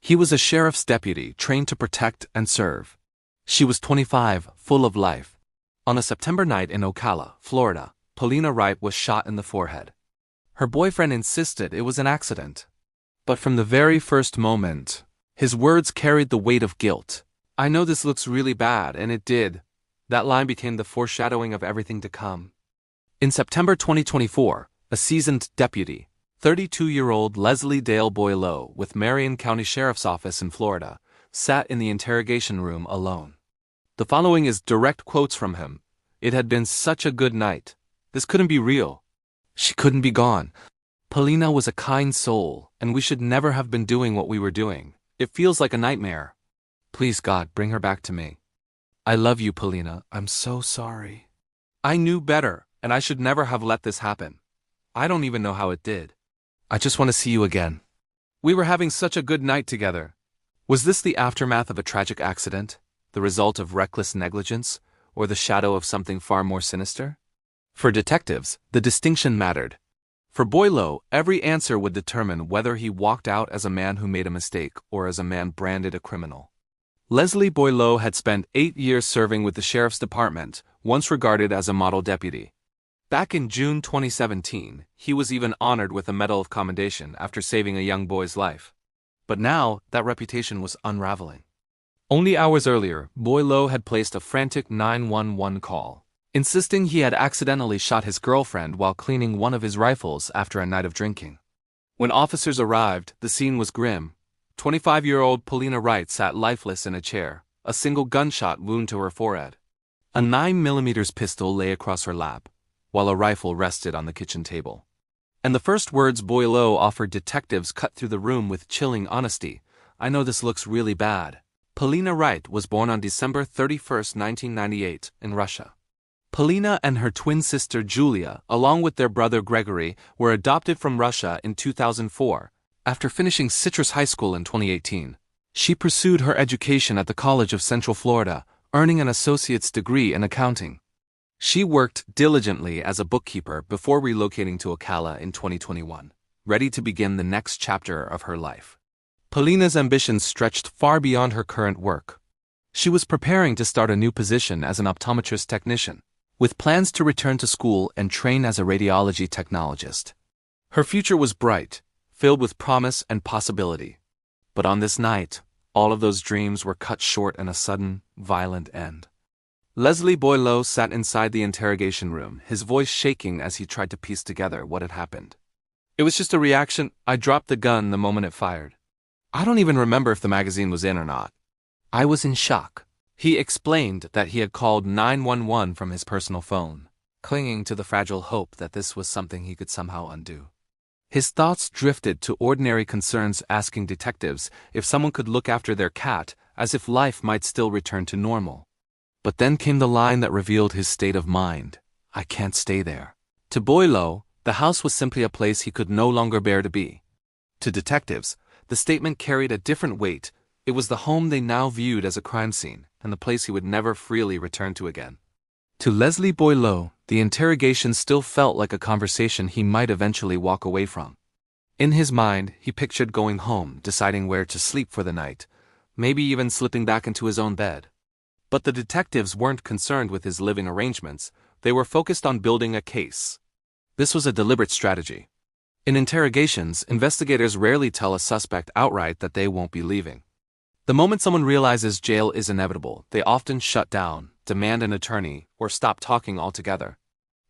He was a sheriff's deputy trained to protect and serve. She was 25, full of life. On a September night in Ocala, Florida, Polina Wright was shot in the forehead. Her boyfriend insisted it was an accident. But from the very first moment, his words carried the weight of guilt. "I know this looks really bad," and it did. That line became the foreshadowing of everything to come. In September 2024, a seasoned deputy, 32-year-old Leslie Boileau with Marion County Sheriff's Office in Florida, sat in the interrogation room alone. The following is direct quotes from him. "It had been such a good night. This couldn't be real. She couldn't be gone. Polina was a kind soul, and we should never have been doing what we were doing. It feels like a nightmare. Please, God, bring her back to me. I love you, Polina. I'm so sorry. I knew better, and I should never have let this happen. I don't even know how it did. I just want to see you again. We were having such a good night together." Was this the aftermath of a tragic accident, the result of reckless negligence, or the shadow of something far more sinister? For detectives, the distinction mattered. For Boileau, every answer would determine whether he walked out as a man who made a mistake or as a man branded a criminal. Leslie Boileau had spent 8 years serving with the Sheriff's Department, once regarded as a model deputy. Back in June 2017, he was even honored with a Medal of Commendation after saving a young boy's life. But now, that reputation was unraveling. Only hours earlier, Boileau had placed a frantic 911 call, insisting he had accidentally shot his girlfriend while cleaning one of his rifles after a night of drinking. When officers arrived, the scene was grim. 25-year-old Polina Wright sat lifeless in a chair, a single gunshot wound to her forehead. A 9mm pistol lay across her lap, while a rifle rested on the kitchen table. And the first words Boileau offered detectives cut through the room with chilling honesty. "I know this looks really bad." Polina Wright was born on December 31, 1998, in Russia. Polina and her twin sister Julia, along with their brother Gregory, were adopted from Russia in 2004. After finishing Citrus High School in 2018, she pursued her education at the College of Central Florida, earning an associate's degree in accounting. She worked diligently as a bookkeeper before relocating to Ocala in 2021, ready to begin the next chapter of her life. Polina's ambitions stretched far beyond her current work. She was preparing to start a new position as an optometrist technician, with plans to return to school and train as a radiology technologist. Her future was bright, filled with promise and possibility. But on this night, all of those dreams were cut short in a sudden, violent end. Leslie Boileau sat inside the interrogation room, his voice shaking as he tried to piece together what had happened. "It was just a reaction. I dropped the gun the moment it fired. I don't even remember if the magazine was in or not. I was in shock." He explained that he had called 911 from his personal phone, clinging to the fragile hope that this was something he could somehow undo. His thoughts drifted to ordinary concerns, asking detectives if someone could look after their cat, as if life might still return to normal. But then came the line that revealed his state of mind. "I can't stay there." To Boileau, the house was simply a place he could no longer bear to be. To detectives, the statement carried a different weight. It was the home they now viewed as a crime scene, and the place he would never freely return to again. To Leslie Boileau, the interrogation still felt like a conversation he might eventually walk away from. In his mind, he pictured going home, deciding where to sleep for the night, maybe even slipping back into his own bed. But the detectives weren't concerned with his living arrangements. They were focused on building a case. This was a deliberate strategy. In interrogations, investigators rarely tell a suspect outright that they won't be leaving. The moment someone realizes jail is inevitable, they often shut down, demand an attorney, or stop talking altogether.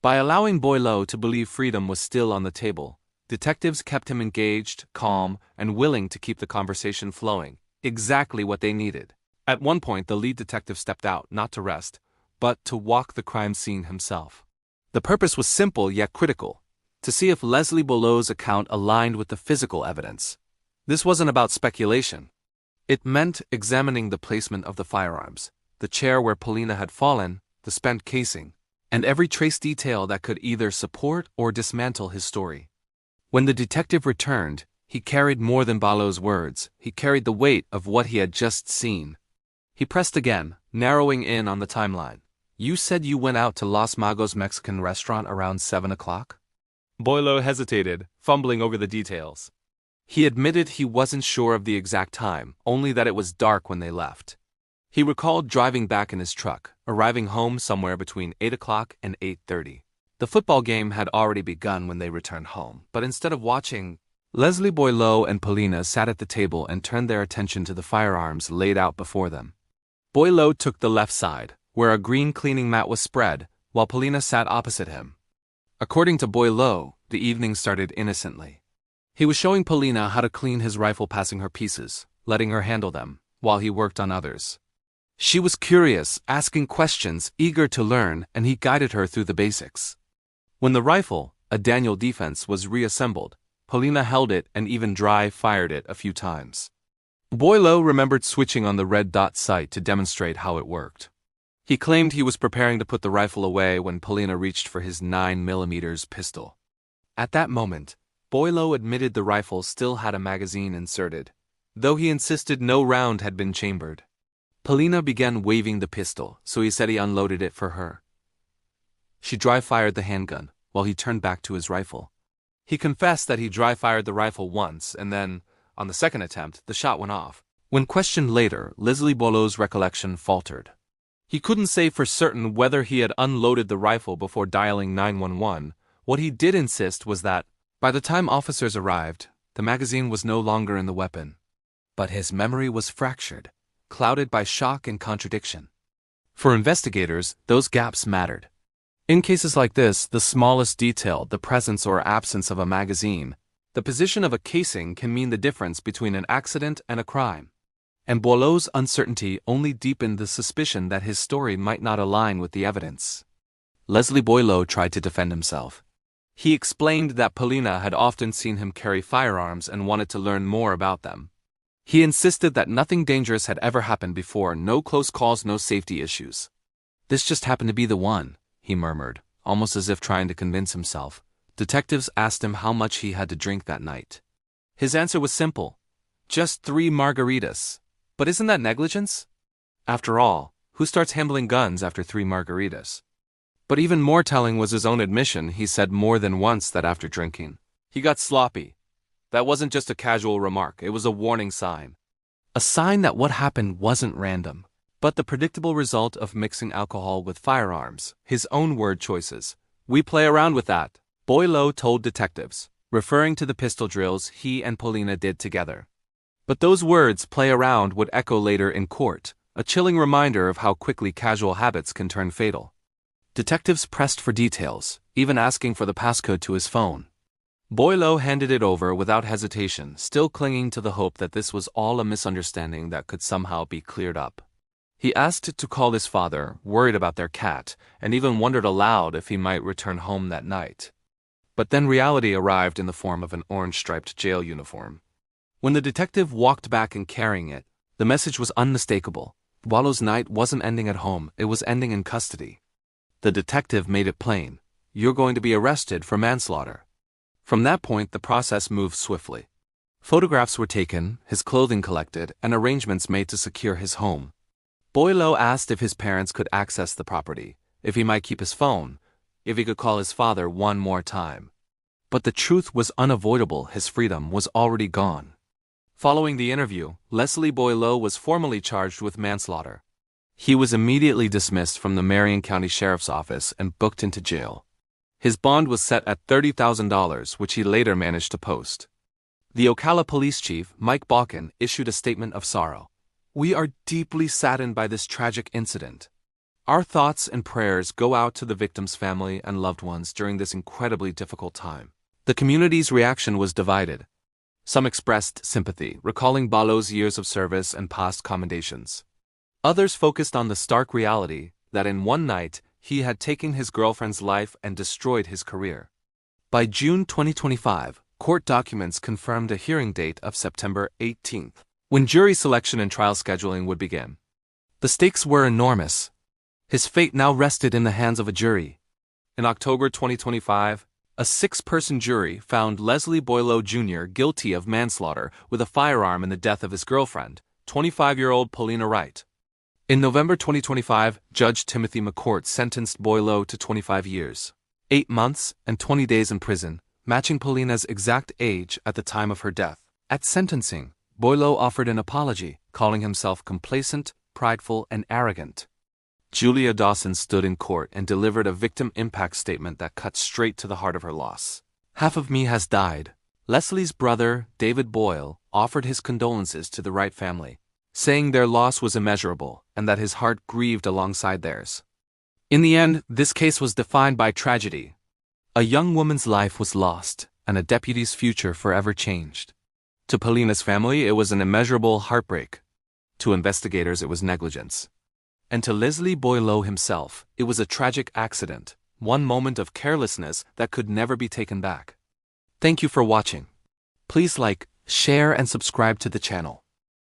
By allowing Boileau to believe freedom was still on the table, detectives kept him engaged, calm, and willing to keep the conversation flowing, exactly what they needed. At one point, the lead detective stepped out, not to rest, but to walk the crime scene himself. The purpose was simple yet critical: to see if Leslie Boileau's account aligned with the physical evidence. This wasn't about speculation. It meant examining the placement of the firearms, the chair where Polina had fallen, the spent casing, and every trace detail that could either support or dismantle his story. When the detective returned, he carried more than Boileau's words. He carried the weight of what he had just seen. He pressed again, narrowing in on the timeline. "You said you went out to Los Magos Mexican restaurant around 7 o'clock? Boileau hesitated, fumbling over the details. He admitted he wasn't sure of the exact time, only that it was dark when they left. He recalled driving back in his truck, arriving home somewhere between 8 o'clock and 8:30. The football game had already begun when they returned home, but instead of watching, Leslie Boileau and Polina sat at the table and turned their attention to the firearms laid out before them. Boileau took the left side, where a green cleaning mat was spread, while Polina sat opposite him. According to Boileau, the evening started innocently. He was showing Polina how to clean his rifle, passing her pieces, letting her handle them, while he worked on others. She was curious, asking questions, eager to learn, and he guided her through the basics. When the rifle, a Daniel defense, was reassembled, Polina held it and even dry-fired it a few times. Boileau remembered switching on the red dot sight to demonstrate how it worked. He claimed he was preparing to put the rifle away when Polina reached for his 9mm pistol. At that moment, Boileau admitted the rifle still had a magazine inserted, though he insisted no round had been chambered. Polina began waving the pistol, so he said he unloaded it for her. She dry-fired the handgun, while he turned back to his rifle. He confessed that he dry-fired the rifle once, and then, on the second attempt, the shot went off. When questioned later, Leslie Boileau's recollection faltered. He couldn't say for certain whether he had unloaded the rifle before dialing 911. What he did insist was that, by the time officers arrived, the magazine was no longer in the weapon. But his memory was fractured, clouded by shock and contradiction. For investigators, those gaps mattered. In cases like this, the smallest detail, the presence or absence of a magazine, the position of a casing can mean the difference between an accident and a crime. And Boileau's uncertainty only deepened the suspicion that his story might not align with the evidence. Leslie Boileau tried to defend himself. He explained that Polina had often seen him carry firearms and wanted to learn more about them. He insisted that nothing dangerous had ever happened before, no close calls, no safety issues. This just happened to be the one, he murmured, almost as if trying to convince himself. Detectives asked him how much he had to drink that night. His answer was simple: just 3 margaritas. But isn't that negligence? After all, who starts handling guns after 3 margaritas? But even more telling was his own admission. He said more than once that after drinking, he got sloppy. That wasn't just a casual remark, it was a warning sign. A sign that what happened wasn't random, but the predictable result of mixing alcohol with firearms, his own word choices. "We play around with that," Boileau told detectives, referring to the pistol drills he and Polina did together. But those words, "play around," would echo later in court, a chilling reminder of how quickly casual habits can turn fatal. Detectives pressed for details, even asking for the passcode to his phone. Boileau handed it over without hesitation, still clinging to the hope that this was all a misunderstanding that could somehow be cleared up. He asked to call his father, worried about their cat, and even wondered aloud if he might return home that night. But then reality arrived in the form of an orange-striped jail uniform. When the detective walked back and carrying it, the message was unmistakable. Boileau's night wasn't ending at home, it was ending in custody. The detective made it plain: "You're going to be arrested for manslaughter." From that point, the process moved swiftly. Photographs were taken, his clothing collected, and arrangements made to secure his home. Boileau asked if his parents could access the property, if he might keep his phone, if he could call his father one more time. But the truth was unavoidable: his freedom was already gone. Following the interview, Leslie Boileau was formally charged with manslaughter. He was immediately dismissed from the Marion County Sheriff's Office and booked into jail. His bond was set at $30,000, which he later managed to post. The Ocala police chief, Mike Balkin, issued a statement of sorrow. "We are deeply saddened by this tragic incident. Our thoughts and prayers go out to the victim's family and loved ones during this incredibly difficult time." The community's reaction was divided. Some expressed sympathy, recalling Boileau's years of service and past commendations. Others focused on the stark reality that in one night he had taken his girlfriend's life and destroyed his career. By June 2025, court documents confirmed a hearing date of September 18th, when jury selection and trial scheduling would begin. The stakes were enormous. His fate now rested in the hands of a jury. In October 2025, a 6-person jury found Leslie Boileau Jr. guilty of manslaughter with a firearm in the death of his girlfriend, 25-year-old Polina Wright. In November 2025, Judge Timothy McCourt sentenced Boileau to 25 years, 8 months, and 20 days in prison, matching Polina's exact age at the time of her death. At sentencing, Boileau offered an apology, calling himself complacent, prideful, and arrogant. Julia Dawson stood in court and delivered a victim impact statement that cut straight to the heart of her loss. "Half of me has died." Leslie's brother, David Boyle, offered his condolences to the Wright family, saying their loss was immeasurable and that his heart grieved alongside theirs. In the end, this case was defined by tragedy. A young woman's life was lost, and a deputy's future forever changed. To Polina's family, it was an immeasurable heartbreak. To investigators, it was negligence. And to Leslie Boileau himself, it was a tragic accident, one moment of carelessness that could never be taken back. Thank you for watching. Please like, share, and subscribe to the channel.